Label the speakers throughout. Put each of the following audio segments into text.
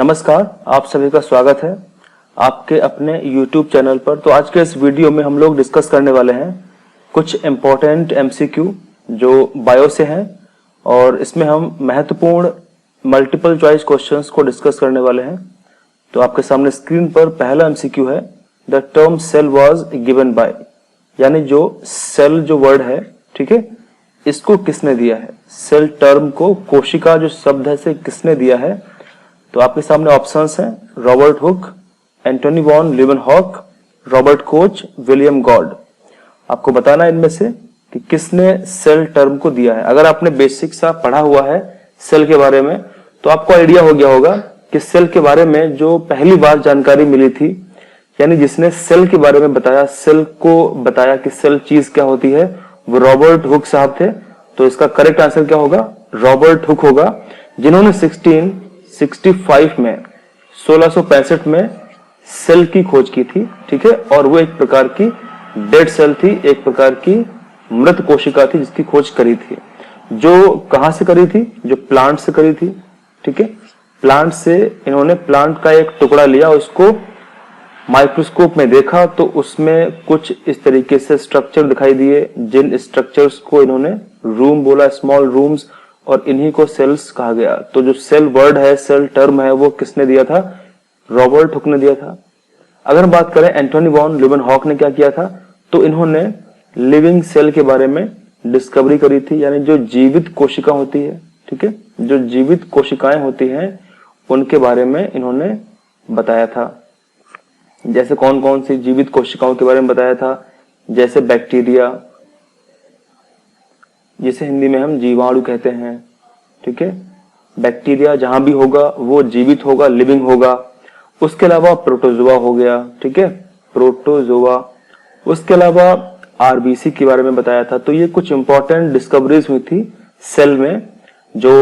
Speaker 1: नमस्कार, आप सभी का स्वागत है आपके अपने YouTube चैनल पर। तो आज के इस वीडियो में हम लोग डिस्कस करने वाले हैं कुछ इम्पोर्टेंट MCQ जो बायो से हैं और इसमें हम महत्वपूर्ण मल्टीपल चॉइस क्वेश्चंस को डिस्कस करने वाले हैं। तो आपके सामने स्क्रीन पर पहला MCQ है, the term cell was given by, यानी जो सेल जो वर्ड है, ठीक है, इसको किसने दिया है। सेल टर्म को, कोशिका जो शब्द है, से किसने दिया है। तो आपके सामने ऑप्शंस हैं, Robert Hooke, Antonie van Leeuwenhoek, Robert Koch, William God. आपको बताना है इनमें से कि किसने सेल टर्म को दिया है। अगर आपने बेसिक सा पढ़ा हुआ है सेल के बारे में तो आपको आइडिया हो गया होगा कि सेल के बारे में जो पहली बार जानकारी मिली थी, यानी जिसने सेल के बारे में बताया, सेल को बताया कि सेल चीज क्या होती है, वो रॉबर्ट हुक साहब थे। तो इसका करेक्ट आंसर क्या होगा, रॉबर्ट हुक होगा, जिन्होंने 1665 में 1665 में सेल की खोज की थी, ठीक है। और वो एक प्रकार की डेड सेल थी, एक प्रकार की मृत कोशिका थी जिसकी खोज करी थी। जो कहां से करी थी, जो प्लांट से करी थी, ठीक है। प्लांट से इन्होंने प्लांट का एक टुकड़ा लिया, उसको माइक्रोस्कोप में देखा तो उसमें कुछ इस तरीके से स्ट्रक्चर दिखाई दिए, जिन स्ट्रक्चर्स को इन्होंने रूम बोला, स्मॉल रूम्स, और इन्हीं को सेल्स कहा गया। तो जो सेल वर्ड है, सेल टर्म है, वो किसने दिया था, रॉबर्ट हुक ने दिया था। अगर बात करें एंटोनी वॉन लीवनहॉक ने क्या किया था, तो इन्होंने लिविंग सेल के बारे में डिस्कवरी करी थी, यानी जो जीवित कोशिका होती है, ठीक है, जो जीवित कोशिकाएं होती हैं उनके बारे में इन्होंने बताया था। जैसे कौन कौन सी जीवित कोशिकाओं के बारे में बताया था, जैसे बैक्टीरिया, जिसे हिंदी में हम जीवाणु कहते हैं, ठीक है। बैक्टीरिया जहां भी होगा वो जीवित होगा, लिविंग होगा। उसके अलावा प्रोटोजोआ हो गया, ठीक है, प्रोटोजोआ। उसके अलावा आरबीसी के बारे में बताया था। तो ये कुछ इंपॉर्टेंट डिस्कवरीज हुई थी सेल में जो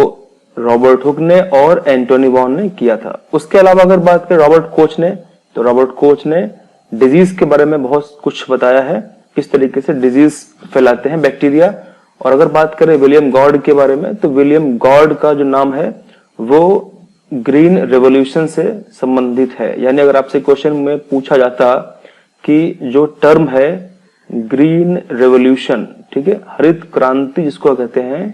Speaker 1: रॉबर्ट हुक ने और एंटोनी वॉन ने किया था। उसके अलावा अगर बात करें रॉबर्ट कोच ने, तो रॉबर्ट कोच ने डिजीज के बारे में बहुत कुछ बताया है, किस तरीके से डिजीज फैलाते हैं बैक्टीरिया। और अगर बात करें विलियम गॉड के बारे में, तो विलियम गॉड का जो नाम है वो ग्रीन रेवोल्यूशन से संबंधित है। यानी अगर आपसे क्वेश्चन में पूछा जाता कि जो टर्म है ग्रीन रेवोल्यूशन, ठीक है, हरित क्रांति जिसको कहते हैं,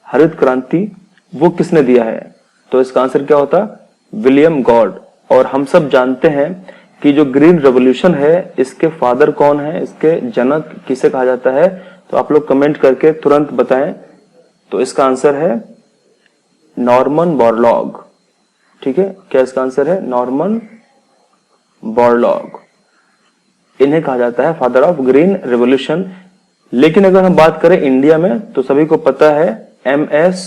Speaker 1: हरित क्रांति, वो किसने दिया है, तो इसका आंसर क्या होता, विलियम गॉड। और हम सब जानते हैं कि जो ग्रीन रेवोल्यूशन है, इसके फादर कौन है, इसके जनक किसे कहा जाता है, तो आप लोग कमेंट करके तुरंत बताएं। तो इसका आंसर है नॉर्मन बोरलॉग, ठीक है। क्या इसका आंसर है, नॉर्मन बोरलॉग। इन्हें कहा जाता है फादर ऑफ ग्रीन रेवोल्यूशन। लेकिन अगर हम बात करें इंडिया में, तो सभी को पता है MS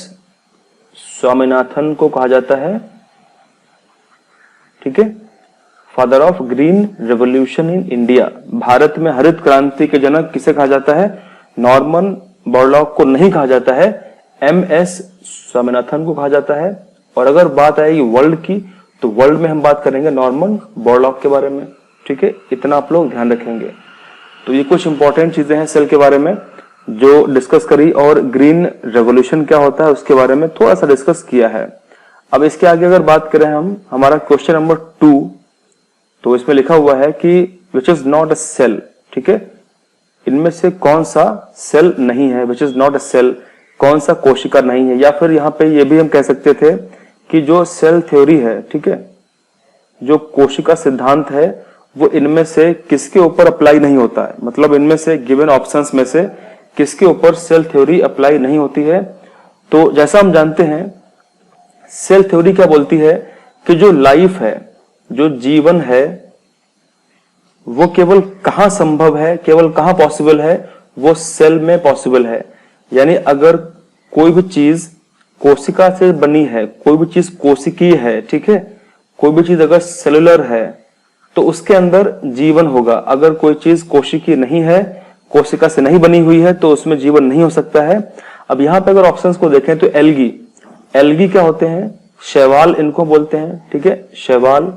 Speaker 1: स्वामीनाथन को कहा जाता है, ठीक है, father of green revolution in India. Bharat में हरित क्रांति के जनक किसे कहा जाता है, नॉर्मन बोरलॉग को नहीं कहा जाता है, MS स्वामीनाथन को कहा जाता है। और अगर बात आएगी वर्ल्ड की, तो वर्ल्ड में हम बात करेंगे नॉर्मन बोरलॉग के बारे में, ठीक है। इतना आप लोग ध्यान रखेंगे। तो ये कुछ इंपॉर्टेंट चीजें हैं सेल के बारे में जो डिस्कस करी, और ग्रीन रेवोल्यूशन क्या होता है उसके बारे में थोड़ा सा डिस्कस किया है। अब इसके आगे अगर बात करें हम, हमारा क्वेश्चन नंबर 2, तो इसमें लिखा हुआ है कि which is not a cell, ठीक है, इनमें से कौन सा सेल नहीं है, which is not a cell, कौन सा कोशिका नहीं है। या फिर यहाँ पे ये भी हम कह सकते थे कि जो सेल थ्योरी है, ठीक है, जो कोशिका सिद्धांत है, वो इनमें से किसके ऊपर अप्लाई नहीं होता है, मतलब इनमें से गिवन ऑप्शंस में से किसके ऊपर सेल थ्योरी अप्लाई नहीं होती है। तो जैसा हम जानते हैं सेल थ्योरी क्या बोलती है कि जो लाइफ है, जो जीवन है, वो केवल कहां संभव है, केवल कहां पॉसिबल है, वो सेल में पॉसिबल है। यानी अगर कोई भी चीज कोशिका से बनी है, कोई भी चीज कोशिकीय है, ठीक है, कोई भी चीज अगर सेलुलर है तो उसके अंदर जीवन होगा। अगर कोई चीज कोशिकीय नहीं है, कोशिका से नहीं बनी हुई है, तो उसमें जीवन नहीं हो सकता है। अब यहाँ पे अगर ऑप्शंस को देखें तो एल्गी, एल्गी क्या होते हैं, शैवाल इनको बोलते हैं, ठीक है, शैवाल।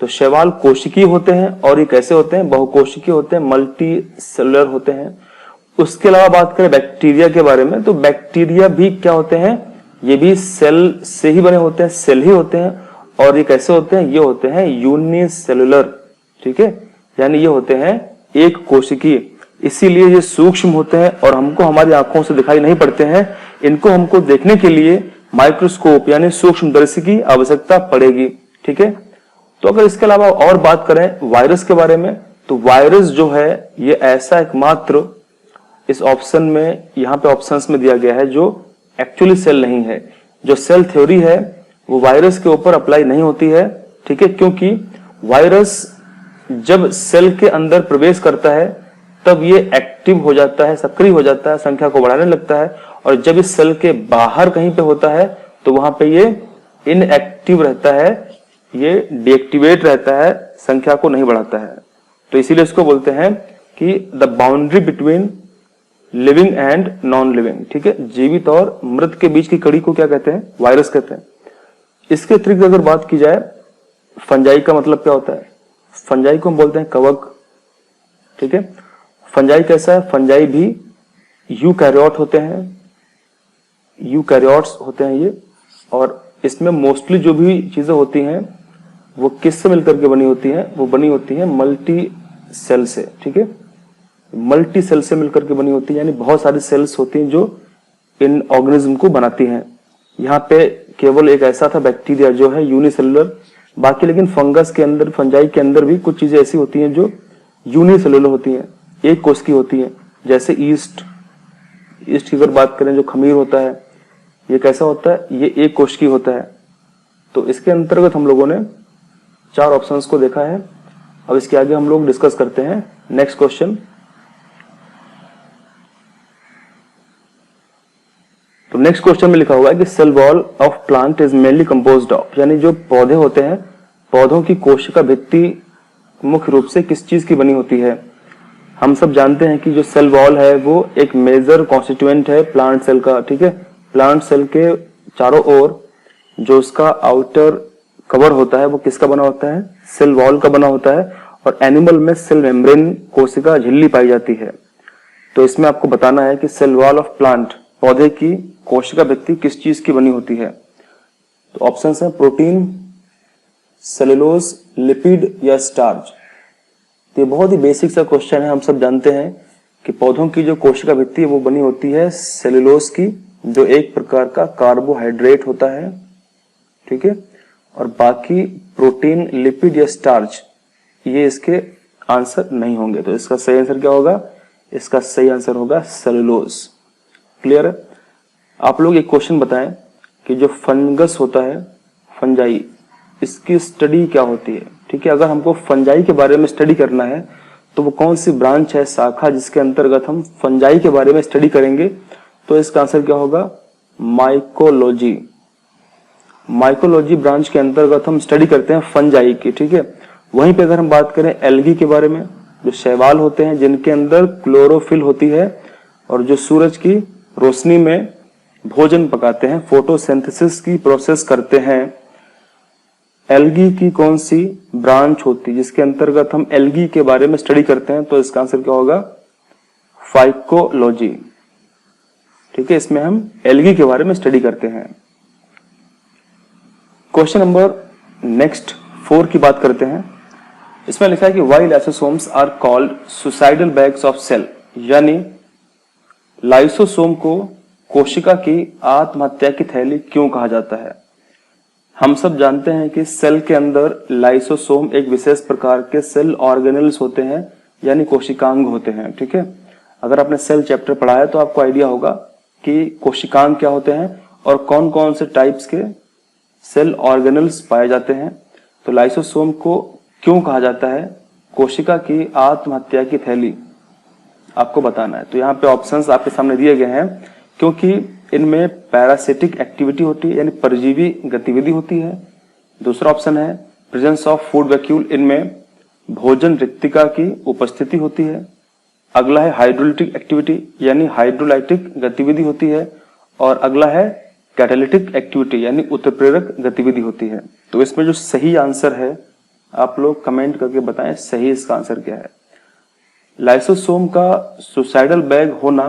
Speaker 1: तो शैवाल कोशिकीय होते हैं, और ये कैसे होते हैं, बहुकोशिकीय होते हैं, मल्टी सेलुलर होते हैं। उसके अलावा बात करें बैक्टीरिया के बारे में, तो बैक्टीरिया भी क्या होते हैं, ये भी सेल से ही बने होते हैं, सेल ही होते हैं। और ये कैसे होते हैं? ये होते हैं यूनिसेलुलर, ठीक है, यानी ये होते हैं एक कोशिकीय। इसीलिए ये सूक्ष्म होते हैं और हमको हमारी आंखों से दिखाई नहीं पड़ते हैं। इनको हमको देखने के लिए माइक्रोस्कोप यानी सूक्ष्मदर्शी की आवश्यकता पड़ेगी, ठीक है। तो अगर इसके अलावा और बात करें वायरस के बारे में, तो वायरस जो है ये ऐसा एकमात्र इस ऑप्शन में, यहाँ पे ऑप्शंस में दिया गया है जो एक्चुअली सेल नहीं है। जो सेल थ्योरी है वो वायरस के ऊपर अप्लाई नहीं होती है, ठीक है, क्योंकि वायरस जब सेल के अंदर प्रवेश करता है तब ये एक्टिव हो जाता है, सक्रिय हो जाता है, संख्या को बढ़ाने लगता है। और जब इस सेल के बाहर कहीं पे होता है तो वहां पे ये इनएक्टिव रहता है, ये डीएक्टिवेट रहता है, संख्या को नहीं बढ़ाता है। तो इसीलिए इसको बोलते हैं कि the boundary between living and non living, ठीक है, जीवित और मृत के बीच की कड़ी को क्या कहते हैं? वायरस कहते हैं। इसके अतिरिक्त अगर बात की जाए फंजाई का मतलब क्या होता है? फंजाई को हम बोलते हैं कवक, ठीक है। फंजाई कैसा है? फंजाई भी यूकैरियोट होते हैं, यूकैरियोट्स होते हैं ये। और इसमें मोस्टली जो भी चीजें होती हैं वो किससे मिलकर के बनी होती हैं? वो बनी होती है मल्टी सेल से, ठीक है, मल्टी सेल से मिलकर के बनी होती है, यानी बहुत सारी सेल्स होती हैं जो इन ऑर्गेनिज्म को बनाती हैं। यहाँ पे केवल एक ऐसा था बैक्टीरिया जो है यूनिसेलुलर, बाकी लेकिन फंगस के अंदर, फंजाई के अंदर भी कुछ चीजें ऐसी होती हैं जो यूनिसेलुलर होती हैं, एक कोश की होती हैं। जैसे ईस्ट, ईस्ट की अगर बात करें, जो खमीर होता है ये कैसा होता है? ये एक कोश की होता है। तो इसके अंतर्गत हम लोगों ने 4 ऑप्शंस को देखा है। अब इसके आगे हम लोग डिस्कस करते हैं नेक्स्ट क्वेश्चन। तो नेक्स्ट क्वेश्चन में लिखा हुआ है कि cell wall of plant is mainly composed of, यानी जो पौधे होते हैं, पौधों की कोशिका भित्ति मुख्य रूप से किस चीज की बनी होती है? हम सब जानते हैं कि जो सेल वॉल है वो एक मेजर कॉन्स्टिट्यूएंट है प्लांट सेल का, ठीक है। प्लांट सेल के चारों ओर जो उसका आउटर कवर होता है वो किसका बना होता है? सेल वॉल का बना होता है। और एनिमल में सेल मेम्ब्रेन, कोशिका झिल्ली पाई जाती है। तो इसमें आपको बताना है कि सेल वॉल ऑफ प्लांट, पौधे की कोशिका भित्ति किस चीज की बनी होती है? तो ऑप्शंस हैं प्रोटीन, सेलुलोज, लिपिड या स्टार्च। तो ये बहुत ही बेसिक सा क्वेश्चन है। हम सब जानते हैं कि पौधों की जो कोशिका भित्ति है वो बनी होती है सेलुलोज की, जो एक प्रकार का कार्बोहाइड्रेट होता है, ठीक है। और बाकी प्रोटीन, लिपिड या स्टार्च ये इसके आंसर नहीं होंगे। तो इसका सही आंसर क्या होगा? इसका सही आंसर होगा सेलुलोज। क्लियर है? आप लोग एक क्वेश्चन बताएं कि जो फंगस होता है, फंजाई, इसकी स्टडी क्या होती है? ठीक है, अगर हमको फंजाई के बारे में स्टडी करना है तो वो कौन सी ब्रांच है, शाखा, जिसके अंतर्गत हम फंजाई के बारे में स्टडी करेंगे? तो इसका आंसर क्या होगा? माइकोलॉजी। माइकोलॉजी ब्रांच के अंतर्गत हम स्टडी करते हैं फंजाई की, ठीक है। वहीं पे अगर हम बात करें एल्गी के बारे में, जो शैवाल होते हैं जिनके अंदर क्लोरोफिल होती है और जो सूरज की रोशनी में भोजन पकाते हैं, फोटोसिंथेसिस की प्रोसेस करते हैं, एल्गी की कौन सी ब्रांच होती है जिसके अंतर्गत हम एल्गी के बारे में स्टडी करते हैं? तो इसका आंसर क्या होगा? फाइकोलॉजी, ठीक है। इसमें हम एल्गी के बारे में स्टडी करते हैं। क्वेश्चन नंबर नेक्स्ट 4 की बात करते हैं। इसमें लिखा है कि why lysosomes are called suicidal bags of cell, यानी लाइसोसोम को कोशिका की आत्महत्या की थैली क्यों कहा जाता है? हम सब जानते हैं कि सेल के अंदर लाइसोसोम एक विशेष प्रकार के सेल ऑर्गेनेल्स होते हैं, यानी कोशिकांग होते हैं, ठीक है। अगर आपने सेल चैप्टर पढ़ा है तो आपको आइडिया होगा कि कोशिकांग क्या होते हैं और कौन कौन से टाइप्स के सेल ऑर्गेनेल्स पाए जाते हैं। तो लाइसोसोम को क्यों कहा जाता है कोशिका की आत्महत्या की थैली, आपको बताना है। तो यहाँ पे ऑप्शंस आपके सामने दिए गए हैं, क्योंकि इनमें पैरासिटिक एक्टिविटी होती है, यानी परजीवी गतिविधि होती है। दूसरा ऑप्शन है प्रेजेंस ऑफ फूड वैक्यूल, इनमें भोजन रिक्तिका की उपस्थिति होती है। अगला है हाइड्रोलिटिक एक्टिविटी, यानी हाइड्रोलाइटिक गतिविधि होती है। और अगला है कैटालिटिक एक्टिविटी, यानी उत्प्रेरक गतिविधि होती है। तो इसमें जो सही आंसर है आप लोग कमेंट करके बताएं, सही इसका आंसर क्या है। लाइसोसोम का सुसाइडल बैग होना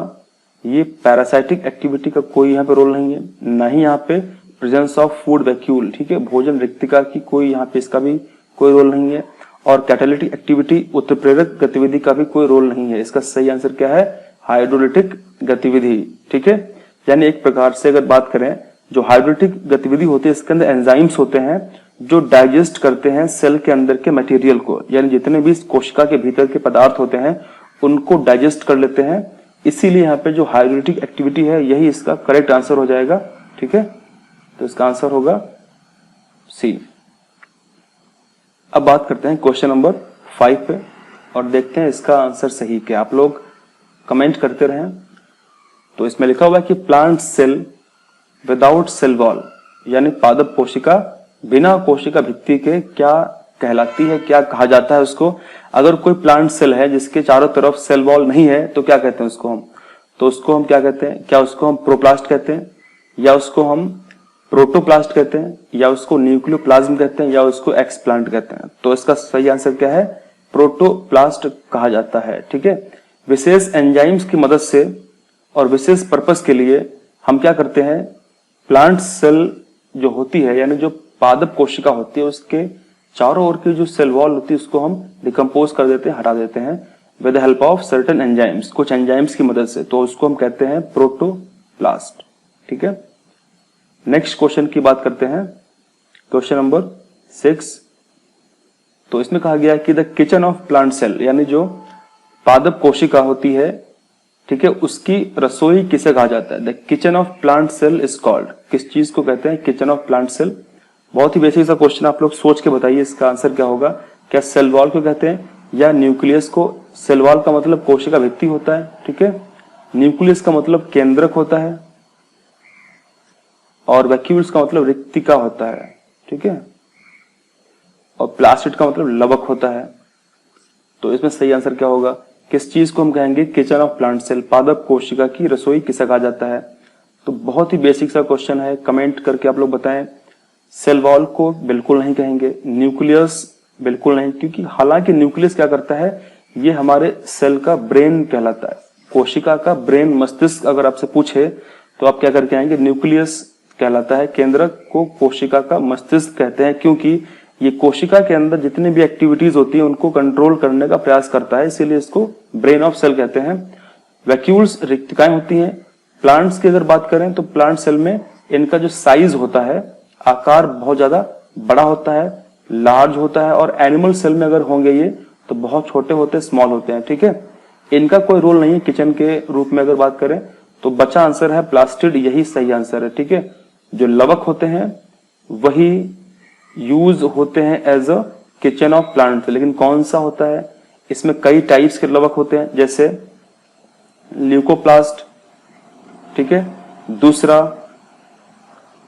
Speaker 1: ये पैरासाइटिक एक्टिविटी का कोई यहाँ पे रोल नहीं है, ना ही यहाँ पे प्रेजेंस ऑफ फूड वैक्यूल, ठीक है, भोजन रिक्तिका की कोई यहाँ पे इसका भी कोई रोल नहीं है, और कैटालिटिक एक्टिविटी उत्प्रेरक गतिविधि का भी कोई रोल नहीं है। इसका सही आंसर क्या है? हाइड्रोलिटिक गतिविधि, ठीक है। यानी एक प्रकार से अगर बात करें, जो हाइड्रोलिटिक गतिविधि होती है इसके अंदर एंजाइम्स होते हैं जो डाइजेस्ट करते हैं सेल के अंदर के मटेरियल को, यानी जितने भी कोशिका के भीतर के पदार्थ होते हैं उनको डाइजेस्ट कर लेते हैं। इसीलिए यहाँ पे जो हाइड्रोलिटिक एक्टिविटी है यही इसका करेक्ट आंसर हो जाएगा, ठीक है। तो इसका आंसर होगा सी। अब बात करते हैं क्वेश्चन नंबर 5 पे और देखते हैं इसका आंसर सही क्या। आप लोग कमेंट करते रहें। तो इसमें लिखा हुआ है कि plant cell without cell wall, यानी पादप कोशिका बिना कोशिका भित्ति के क्या कहलाती है, क्या कहा जाता है उसको? अगर कोई प्लांट सेल है जिसके चारों तरफ सेल वॉल नहीं है तो क्या कहते हैं उसको हम? तो उसको हम क्या कहते हैं? क्या उसको हम प्रोप्लास्ट कहते हैं, या उसको हम प्रोटोप्लास्ट कहते हैं, या उसको न्यूक्लियोप्लाज्म कहते हैं, या उसको एक्सप्लांट कहते हैं? तो इसका सही आंसर क्या है? प्रोटोप्लास्ट कहा जाता है, ठीक है। विशेष एंजाइम्स की मदद से और विशेष पर्पस के लिए हम क्या करते हैं, प्लांट सेल जो होती है, यानी जो पादप कोशिका होती है, उसके चारों ओर की जो सेल वॉल होती है उसको हम डिकम्पोज कर देते हैं, हटा देते हैं with the help of certain enzymes, कुछ एंजाइम्स की मदद से। तो उसको हम कहते हैं प्रोटोप्लास्ट, ठीक है। नेक्स्ट क्वेश्चन की बात करते हैं, क्वेश्चन नंबर 6। तो इसमें कहा गया है कि the kitchen of plant cell, यानी जो पादप कोशिका होती है, ठीक है, उसकी रसोई किसे कहा जाता है? The kitchen of plant cell is called, किस चीज को कहते हैं किचन ऑफ प्लांट सेल? बहुत ही बेसिक सा क्वेश्चन, आप लोग सोच के बताइए इसका आंसर क्या होगा। क्या सेल वॉल को कहते हैं या न्यूक्लियस को? सेल वॉल का मतलब कोशिका भित्ति होता है, ठीक है। न्यूक्लियस का मतलब केंद्रक होता है, और वैक्यूल्स का मतलब रिक्तिका होता है, ठीक है, और प्लास्टिड का मतलब लवक होता है। तो इसमें सही आंसर क्या होगा? किस चीज को हम कहेंगे किचन ऑफ प्लांट सेल? पादप कोशिका की रसोई किसे कहा जाता है? तो बहुत ही बेसिक सा क्वेश्चन है, कमेंट करके आप लोग बताएं। सेल वॉल को बिल्कुल नहीं कहेंगे, न्यूक्लियस बिल्कुल नहीं, क्योंकि हालांकि न्यूक्लियस क्या करता है, ये हमारे सेल का ब्रेन कहलाता है, कोशिका का ब्रेन, मस्तिष्क अगर आपसे पूछे तो आप क्या करके आएंगे? न्यूक्लियस कहलाता है। केंद्रक को कोशिका का मस्तिष्क कहते हैं, क्योंकि ये कोशिका के अंदर जितनी भी एक्टिविटीज होती है उनको कंट्रोल करने का प्रयास करता है, इसीलिए इसको ब्रेन ऑफ सेल कहते हैं। वैक्यूल्स रिक्तिकाएं होती हैं। प्लांट्स की अगर बात करें तो प्लांट सेल में इनका जो साइज होता है, आकार बहुत ज्यादा बड़ा होता है, लार्ज होता है, और एनिमल सेल में अगर होंगे ये तो बहुत छोटे होते हैं, स्मॉल होते हैं, ठीक है। इनका कोई रोल नहीं है किचन के रूप में अगर बात करें तो बचा आंसर है प्लास्टिड, यही सही आंसर है, ठीक है। जो लवक होते हैं वही यूज होते हैं as a kitchen of plant, लेकिन कौन सा होता है? इसमें कई टाइप्स के लवक होते हैं, जैसे ल्यूकोप्लास्ट, ठीक है, दूसरा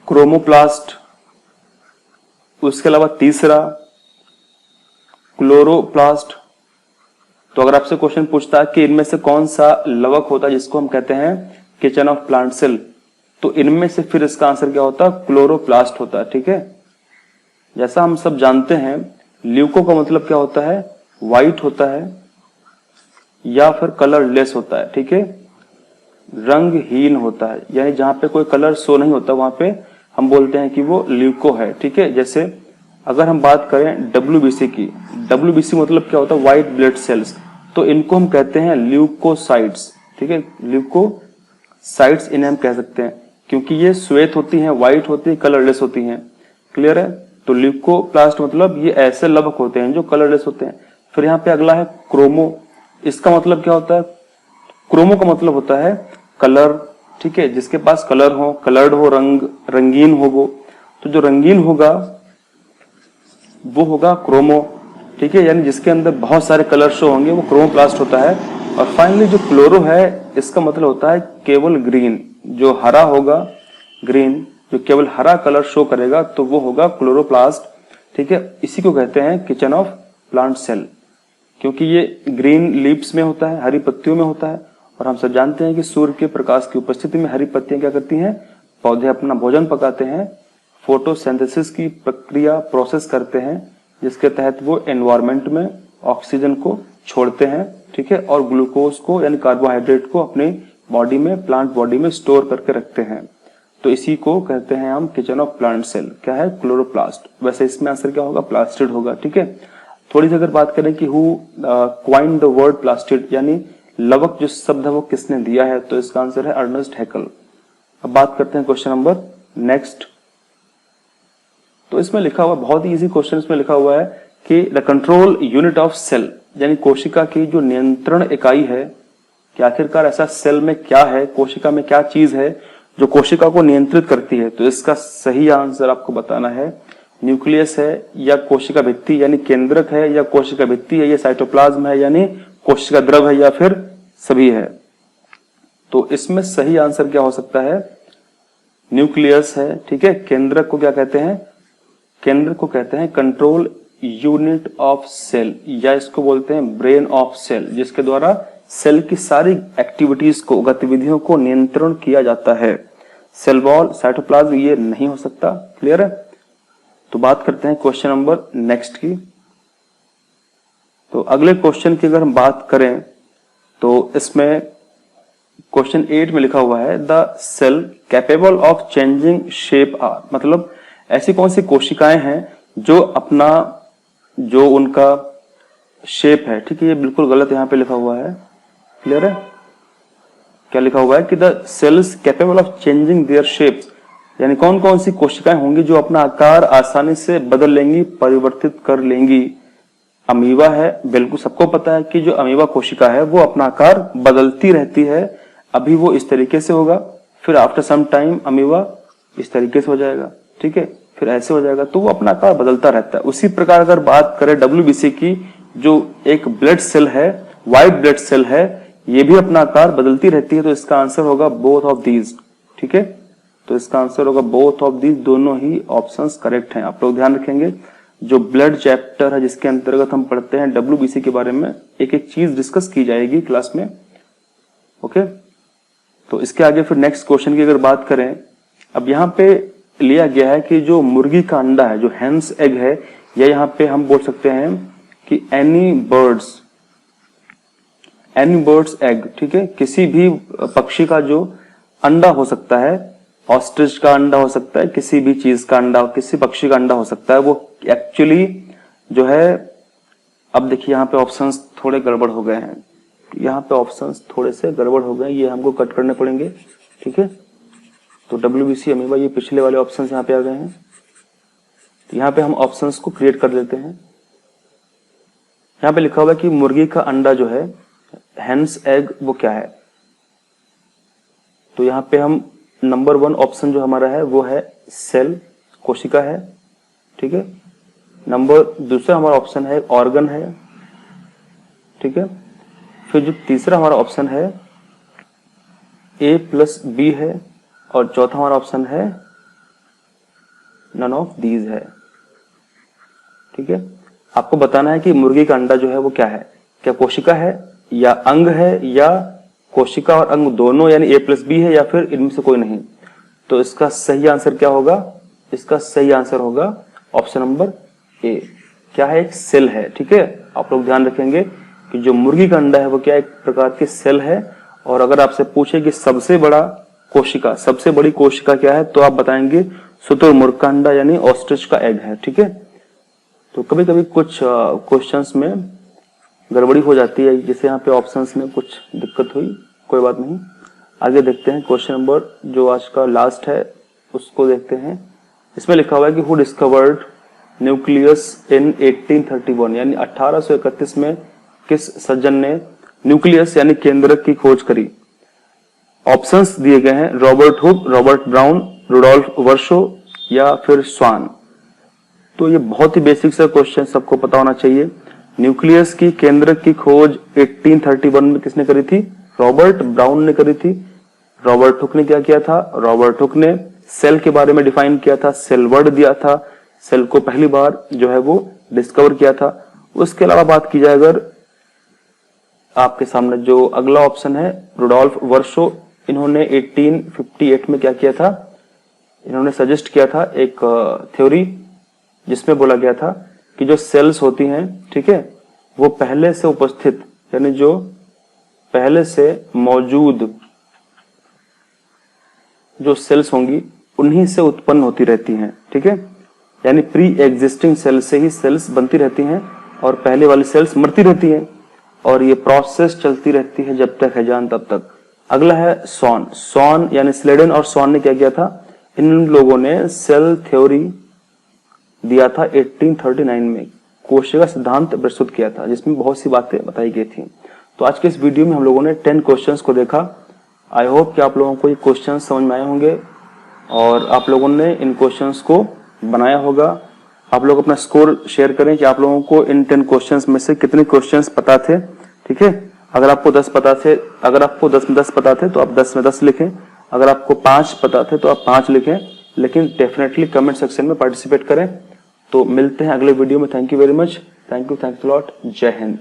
Speaker 1: क्रोमोप्लास्ट, उसके अलावा तीसरा क्लोरोप्लास्ट। तो अगर आपसे क्वेश्चन पूछता है कि इनमें से कौन सा लवक होता है जिसको हम कहते हैं किचन ऑफ प्लांट सेल, तो इनमें से फिर इसका आंसर क्या होता है? क्लोरोप्लास्ट होता है, ठीक है। जैसा हम सब जानते हैं, ल्यूको का मतलब क्या होता है? व्हाइट होता है या फिर कलरलेस होता है, ठीक है, रंगहीन होता है, यानी जहां पे कोई कलर शो नहीं होता वहां पे हम बोलते हैं कि वो ल्यूको है, ठीक है। जैसे अगर हम बात करें डब्ल्यूबीसी की, डब्ल्यूबीसी मतलब क्या होता है? व्हाइट ब्लड सेल्स, तो इनको हम कहते हैं ल्यूकोसाइट्स, ठीक है, ल्यूकोसाइट्स इन्हें हम कह सकते हैं, क्योंकि ये श्वेत होती हैं, व्हाइट होती है, कलरलेस होती हैं, क्लियर है। तो ल्यूकोप्लास्ट मतलब ये ऐसे लवक होते हैं जो कलरलेस होते हैं। फिर यहाँ पे अगला है क्रोमो, इसका मतलब क्या होता है? क्रोमो का मतलब होता है कलर, ठीक है, जिसके पास कलर हो, कलर्ड हो, रंगीन हो वो, तो जो रंगीन होगा वो होगा क्रोमो, ठीक है, यानी जिसके अंदर बहुत सारे कलर शो होंगे वो क्रोमोप्लास्ट होता है। और फाइनली जो क्लोरो है, इसका मतलब होता है केवल ग्रीन, जो हरा होगा, ग्रीन, जो केवल हरा कलर शो करेगा तो वो होगा क्लोरोप्लास्ट, ठीक है। इसी को कहते हैं किचन ऑफ प्लांट सेल, क्योंकि ये ग्रीन लीव्स में होता है, हरी पत्तियों में होता है। और हम सब जानते हैं कि सूर्य के प्रकाश की उपस्थिति में हरी पत्तियां क्या करती हैं? पौधे अपना भोजन पकाते हैं, फोटोसिंथेसिस की प्रक्रिया प्रोसेस करते हैं, जिसके तहत वो एनवायरमेंट में ऑक्सीजन को छोड़ते हैं, ठीक है, और ग्लूकोज को यानी कार्बोहाइड्रेट को अपने बॉडी में, प्लांट बॉडी में स्टोर करके रखते हैं। तो इसी को कहते हैं हम किचन ऑफ प्लांट सेल। क्या है? क्लोरोप्लास्ट। वैसे इसमें आंसर क्या होगा? प्लास्टिड होगा। ठीक है, थोड़ी सी अगर बात करें कि who coined the word plastid, यानी लवक जो शब्द है वो किसने दिया है, तो इसका आंसर है अर्नेस्ट हैकल। अब बात करते हैं क्वेश्चन नंबर नेक्स्ट। तो इसमें लिखा हुआ बहुत ही इजी क्वेश्चन, इसमें लिखा हुआ है कि the control unit of cell, यानी कोशिका की जो नियंत्रण इकाई है, कि आखिरकार ऐसा सेल में क्या है, कोशिका में क्या चीज है जो कोशिका को नियंत्रित करती है। तो इसका सही आंसर आपको बताना है न्यूक्लियस है या कोशिका भित्ति यानी केंद्रक है, या कोशिका भित्ति है या साइटोप्लाज्म है यानी कोशिका द्रव है, या फिर सभी है। तो इसमें सही आंसर क्या हो सकता है? न्यूक्लियस है। ठीक है, केंद्रक को क्या कहते हैं? केंद्र को कहते हैं कंट्रोल यूनिट ऑफ सेल, या इसको बोलते हैं ब्रेन ऑफ सेल, जिसके द्वारा सेल की सारी एक्टिविटीज को, गतिविधियों को नियंत्रण किया जाता है। सेल वॉल, साइटोप्लाज्म ये नहीं हो सकता। क्लियर है? तो बात करते हैं क्वेश्चन नंबर नेक्स्ट की। तो अगले क्वेश्चन की अगर हम बात करें तो इसमें क्वेश्चन 8 में लिखा हुआ है the cell capable of changing shape are, मतलब ऐसी कौन सी कोशिकाएं हैं जो अपना जो उनका शेप है। ठीक है, ये बिल्कुल गलत यहाँ पे लिखा हुआ है। क्लियर है? क्या लिखा हुआ है कि the cells capable of changing their shapes, यानी कौन कौन सी कोशिकाएं होंगी जो अपना आकार आसानी से बदल लेंगी, परिवर्तित कर लेंगी। अमीबा है, बिल्कुल सबको पता है कि जो अमीबा कोशिका है वो अपना आकार बदलती रहती है। अभी वो इस तरीके से होगा, फिर आफ्टर सम टाइम अमीबा इस तरीके से हो जाएगा। ठीक है, फिर ऐसे हो जाएगा, तो वो अपना आकार बदलता रहता है। उसी प्रकार अगर बात करें WBC की, जो एक ब्लड सेल है, व्हाइट ब्लड सेल है, ये भी अपना आकार बदलती रहती है। तो इसका आंसर होगा बोथ ऑफ दीज। ठीक है, तो इसका आंसर होगा बोथ ऑफ दीज, दोनों ही ऑप्शंस करेक्ट हैं। आप लोग ध्यान रखेंगे, जो ब्लड चैप्टर है जिसके अंतर्गत हम पढ़ते हैं WBC के बारे में, एक एक चीज डिस्कस की जाएगी क्लास में। ओके, तो इसके आगे फिर नेक्स्ट क्वेश्चन की अगर बात करें, अब यहाँ पे लिया गया है कि जो मुर्गी का अंडा है, जो हेन्स एग है, या यहाँ पे हम बोल सकते हैं कि एनी बर्ड्स एग। ठीक है, किसी भी पक्षी का जो अंडा हो सकता है, ऑस्ट्रिच का अंडा हो सकता है, किसी भी चीज का अंडा, किसी पक्षी का अंडा हो सकता है, वो एक्चुअली जो है, अब देखिए यहाँ पे ऑप्शंस थोड़े गड़बड़ हो गए हैं, यहाँ पे ऑप्शंस थोड़े से गड़बड़ हो गए, ये हमको कट करने पड़ेंगे। ठीक है, तो WBC अमीबा, ये पिछले वाले ऑप्शंस यहाँ पे आ गए हैं। तो यहाँ पे हम ऑप्शंस को क्रिएट कर लेते हैं। यहाँ पे लिखा हुआ है कि मुर्गी का अंडा जो है, हेन्स एग, वो क्या है। तो यहाँ पे हम नंबर 1 ऑप्शन जो हमारा है वो है सेल, कोशिका है। ठीक है, दूसरा हमारा ऑप्शन है ऑर्गन है। ठीक है, फिर जो तीसरा हमारा ऑप्शन है A+B है, और चौथा हमारा ऑप्शन है नन ऑफ दीज है। ठीक है, आपको बताना है कि मुर्गी का अंडा जो है वो क्या है, क्या कोशिका है या अंग है, या कोशिका और अंग दोनों यानी A+B है, या फिर इनमें से कोई नहीं। तो इसका सही आंसर क्या होगा? इसका सही आंसर होगा ऑप्शन नंबर A। क्या है? एक सेल है। ठीक है, आप लोग ध्यान रखेंगे कि जो मुर्गी का अंडा है वो क्या एक प्रकार के सेल है। और अगर आपसे पूछे कि सबसे बड़ी कोशिका क्या है, तो आप बताएंगे शुतुरमुर्ग का अंडा यानी ऑस्ट्रिच का एग है। ठीक है, तो कभी कभी कुछ क्वेश्चंस में गड़बड़ी हो जाती है, जैसे यहाँ पे ऑप्शंस में कुछ दिक्कत हुई, कोई बात नहीं। आगे देखते हैं क्वेश्चन नंबर जो आज का लास्ट है उसको देखते हैं। इसमें लिखा हुआ है कि हु डिस्कवर्ड न्यूक्लियस इन 1831, यानी 1831 में किस सज्जन ने न्यूक्लियस यानी केंद्रक की खोज करी। ऑप्शंस दिए गए हैं Robert Hooke, Robert Brown, Rudolf Virchow, या फिर स्वान। तो ये बहुत ही बेसिक सा क्वेश्चन, सबको पता होना चाहिए। न्यूक्लियस की केंद्रक की खोज 1831 में किसने करी थी? रॉबर्ट ब्राउन ने करी थी। रॉबर्ट हुक ने क्या किया था? रॉबर्ट हुक ने सेल के बारे में डिफाइन किया था, सेल वर्ड दिया था, सेल को पहली बार जो है वो डिस्कवर किया था। उसके अलावा बात की जाए अगर आपके सामने जो अगला ऑप्शन है रुडोल्फ वर्शो, इन्होंने 1858 में क्या किया था? इन्होंने सजेस्ट किया था एक थ्योरी जिसमें बोला गया था कि जो सेल्स होती हैं, ठीक है, वो पहले से उपस्थित यानी जो पहले से मौजूद जो सेल्स होंगी उन्हीं से उत्पन्न होती रहती हैं, ठीक है। यानी प्री एग्जिस्टिंग सेल से ही सेल्स बनती रहती हैं और पहले वाली सेल्स मरती रहती हैं और ये प्रोसेस चलती रहती है जब तक है जान तब तक। अगला है सॉन यानी स्लेडन और सॉन ने क्या किया था, इन लोगों ने सेल थ्योरी दिया था 1839 में, कोशिका सिद्धांत प्रस्तुत किया था जिसमें बहुत सी बातें बताई गई थी। तो आज के इस वीडियो में हम लोगों ने 10 क्वेश्चंस को देखा। आई होप कि आप लोगों को ये क्वेश्चन समझ में आए होंगे और आप लोगों ने इन क्वेश्चंस को बनाया होगा। आप लोग अपना स्कोर शेयर करें कि आप लोगों को इन 10 क्वेश्चंस में से कितने क्वेश्चंस पता थे, ठीक है। अगर आपको 10 पता थे, अगर आपको 10 में 10 पता थे तो आप 10 में 10 लिखें। अगर आपको 5 पता थे तो आप 5 लिखें, लेकिन डेफिनेटली कमेंट सेक्शन में पार्टिसिपेट करें। तो मिलते हैं अगले वीडियो में। Thank you very much. Thank you lot. जय हिंद।